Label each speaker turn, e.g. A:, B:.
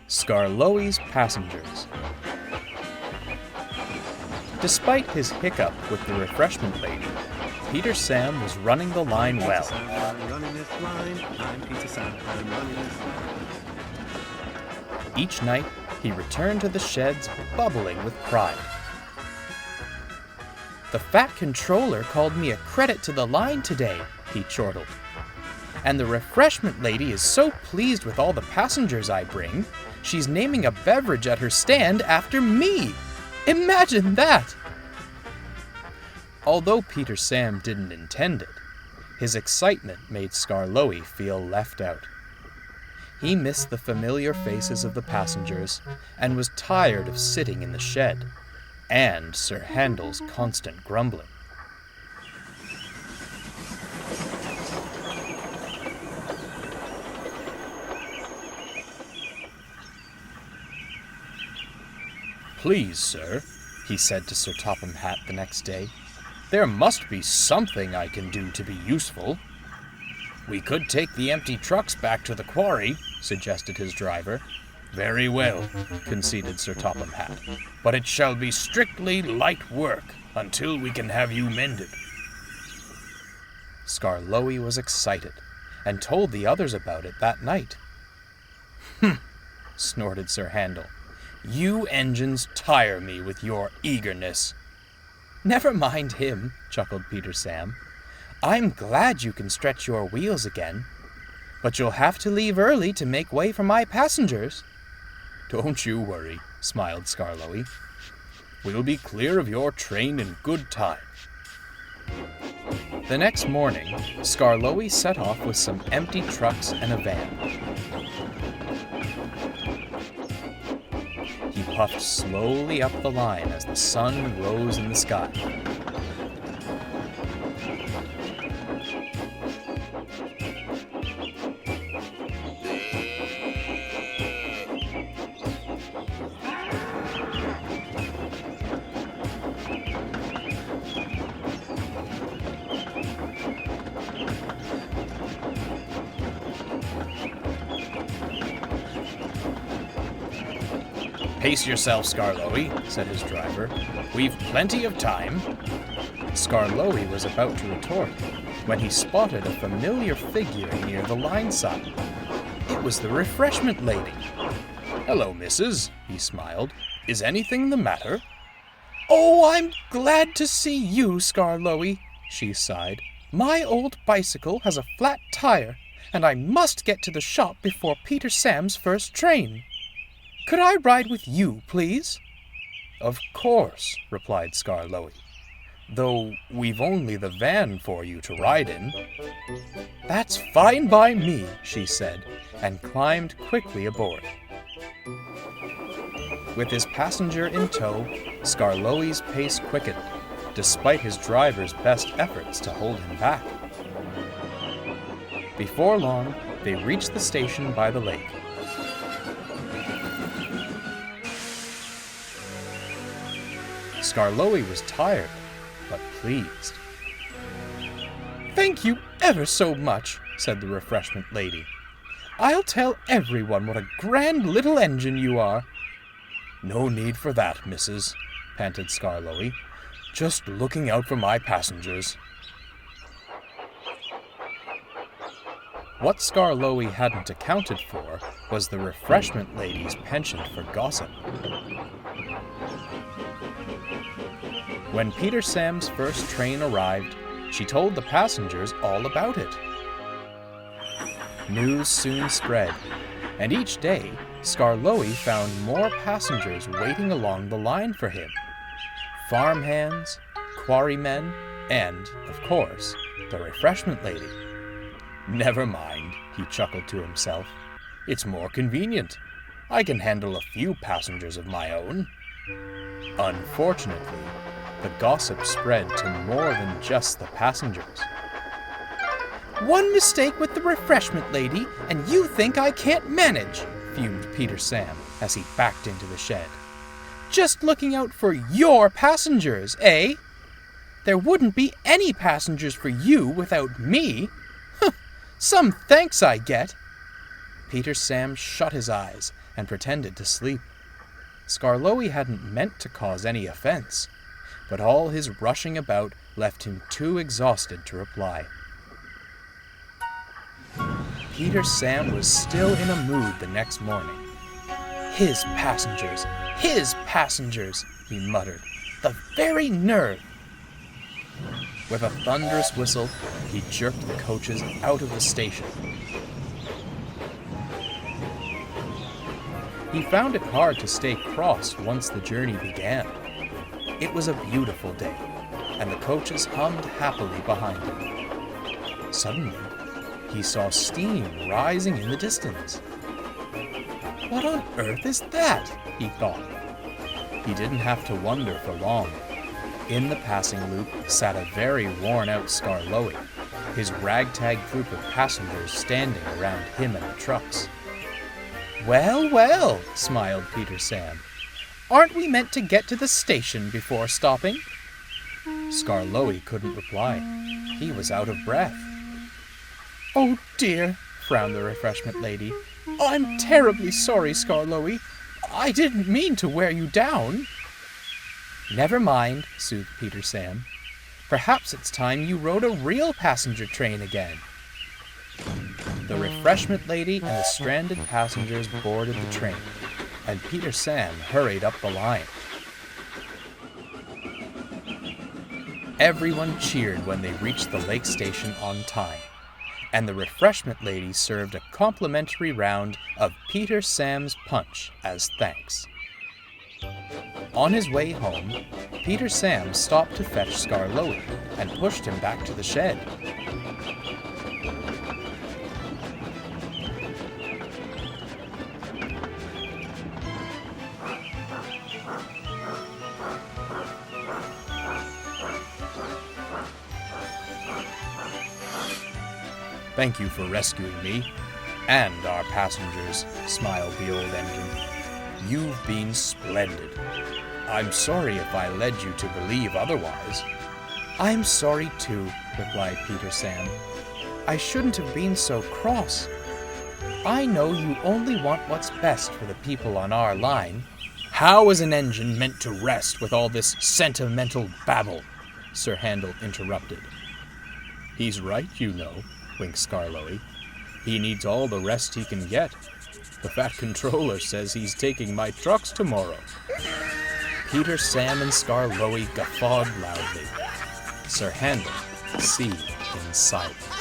A: Skarloey's Passengers. Despite his hiccup with the refreshment lady, Peter Sam was running the line well. Each night, he returned to the sheds bubbling with pride. "The fat controller called me a credit to the line today," he chortled. "And the refreshment lady is so pleased with all the passengers I bring, she's naming a beverage at her stand after me. Imagine that!" Although Peter Sam didn't intend it, his excitement made Skarloey feel left out. He missed the familiar faces of the passengers and was tired of sitting in the shed, and Sir Handel's constant grumbling. "Please, sir," he said to Sir Topham Hatt the next day, "there must be something I can do to be useful." "We could take the empty trucks back to the quarry," suggested his driver. "Very well," conceded Sir Topham Hatt, "but it shall be strictly light work until we can have you mended." Skarloey was excited and told the others about it that night. "Humph," snorted Sir Handel. "You engines tire me with your eagerness." "Never mind him," chuckled Peter Sam. "I'm glad you can stretch your wheels again. But you'll have to leave early to make way for my passengers." "Don't you worry," smiled Skarloey. "We'll be clear of your train in good time." The next morning, Skarloey set off with some empty trucks and a van. He puffed slowly up the line as the sun rose in the sky. "Pace yourself, Skarloey," said his driver. "We've plenty of time." Skarloey was about to retort when he spotted a familiar figure near the line side. It was the refreshment lady. "Hello, missus," he smiled. "Is anything the matter?" "Oh, I'm glad to see you, Skarloey," she sighed. "My old bicycle has a flat tire, and I must get to the shop before Peter Sam's first train. Could I ride with you, please?" "Of course," replied Skarloey, "though we've only the van for you to ride in." "That's fine by me," she said, and climbed quickly aboard. With his passenger in tow, Skarloey's pace quickened, despite his driver's best efforts to hold him back. Before long, they reached the station by the lake. Skarloey was tired, but pleased. "Thank you ever so much," said the refreshment lady. "I'll tell everyone what a grand little engine you are." "No need for that, missus," panted Skarloey. "Just looking out for my passengers." What Skarloey hadn't accounted for was the refreshment lady's penchant for gossip. When Peter Sam's first train arrived, she told the passengers all about it. News soon spread, and each day, Skarloey found more passengers waiting along the line for him. Farmhands, quarrymen, and, of course, the refreshment lady. "Never mind," he chuckled to himself. "It's more convenient. I can handle a few passengers of my own." Unfortunately, the gossip spread to more than just the passengers. "One mistake with the refreshment lady, and you think I can't manage," fumed Peter Sam as he backed into the shed. "Just looking out for your passengers, eh? There wouldn't be any passengers for you without me. Some thanks I get." Peter Sam shut his eyes and pretended to sleep. Skarloey hadn't meant to cause any offense, but all his rushing about left him too exhausted to reply. Peter Sam was still in a mood the next morning. His passengers, he muttered. The very nerve! With a thunderous whistle, he jerked the coaches out of the station. He found it hard to stay cross once the journey began. It was a beautiful day, and the coaches hummed happily behind him. Suddenly, he saw steam rising in the distance. What on earth is that? He thought. He didn't have to wonder for long. In the passing loop sat a very worn-out Skarloey, his ragtag group of passengers standing around him and the trucks. Well, well, smiled Peter Sam. Aren't we meant to get to the station before stopping? Skarloey couldn't reply. He was out of breath. Oh dear, frowned the refreshment lady. I'm terribly sorry, Skarloey. I didn't mean to wear you down. Never mind, soothed Peter Sam. Perhaps it's time you rode a real passenger train again. The refreshment lady and the stranded passengers boarded the train, and Peter Sam hurried up the line. Everyone cheered when they reached the lake station on time, and the refreshment lady served a complimentary round of Peter Sam's punch as thanks. On his way home, Peter Sam stopped to fetch Skarloey and pushed him back to the shed. Thank you for rescuing me, and our passengers, smiled the old engine. You've been splendid. I'm sorry if I led you to believe otherwise. I'm sorry too, replied Peter Sam. I shouldn't have been so cross. I know you only want what's best for the people on our line. How is an engine meant to rest with all this sentimental babble? Sir Handel interrupted. He's right, you know, winked Skarloey. He needs all the rest he can get. The fat controller says he's taking my trucks tomorrow. Peter, Sam, and Skarloey guffawed loudly. Sir Handel seethed in silence.